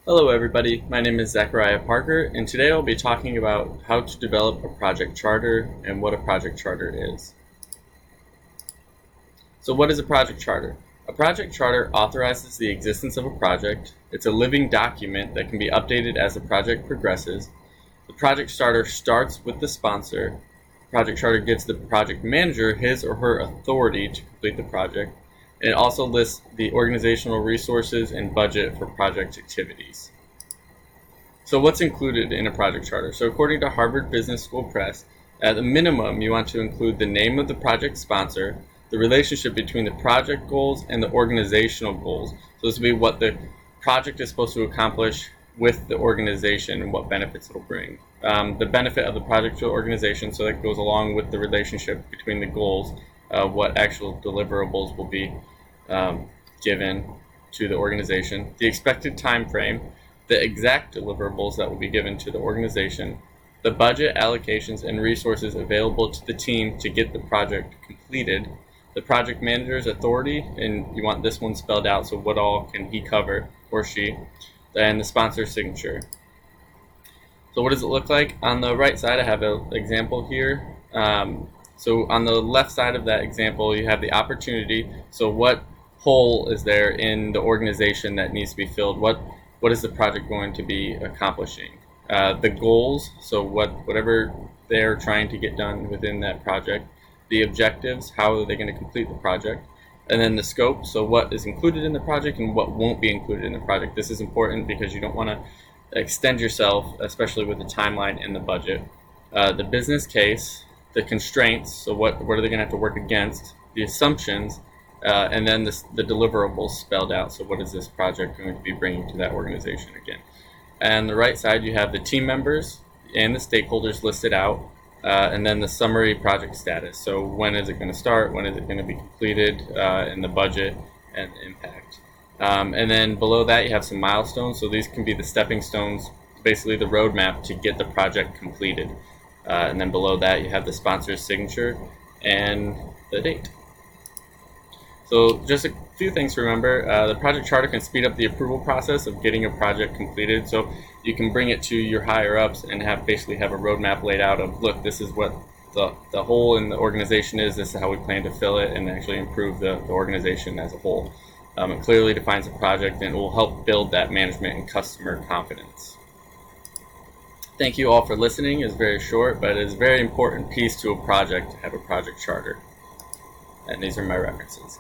Hello everybody, my name is Zachariah Parker, and today I'll be talking about how to develop a project charter and what a project charter is. So what is a project charter? A project charter authorizes the existence of a project. It's a living document that can be updated as the project progresses. The project charter starts with the sponsor. The project charter gives the project manager his or her authority to complete the project. And it also lists the organizational resources and budget for project activities. So what's included in a project charter? So according to Harvard Business School Press, at a minimum, you want to include the name of the project sponsor, the relationship between the project goals and the organizational goals. So this will be what the project is supposed to accomplish with the organization and what benefits it'll bring. The benefit of the project to the organization, so that goes along with the relationship between the goals, what actual deliverables will be given to the organization, the expected time frame, the exact deliverables that will be given to the organization, the budget allocations and resources available to the team to get the project completed, the project manager's authority, and you want this one spelled out, so what all can he cover or she, and the sponsor's signature. So what does it look like? On the right side, I have an example here. So on the left side of that example, you have the opportunity. So what hole is there in the organization that needs to be filled? What is the project going to be accomplishing? The goals, so whatever they're trying to get done within that project. The objectives, how are they going to complete the project? And then the scope, so what is included in the project and what won't be included in the project. This is important because you don't want to extend yourself, especially with the timeline and the budget. The business case, the constraints, so what are they going to have to work against, the assumptions, and then the deliverables spelled out. So what is this project going to be bringing to that organization again? And the right side, you have the team members and the stakeholders listed out, and then the summary project status. So when is it going to start? When is it going to be completed? And the budget and impact. And then below that, you have some milestones. So these can be the stepping stones, basically the roadmap to get the project completed. And then below that, you have the sponsor's signature and the date. So just a few things to remember. The project charter can speed up the approval process of getting a project completed. So you can bring it to your higher ups and basically have a roadmap laid out of, look, this is what the hole in the organization is, this is how we plan to fill it and actually improve the organization as a whole. It clearly defines a project and it will help build that management and customer confidence. Thank you all for listening. It's very short, but it is a very important piece to a project to have a project charter. And these are my references.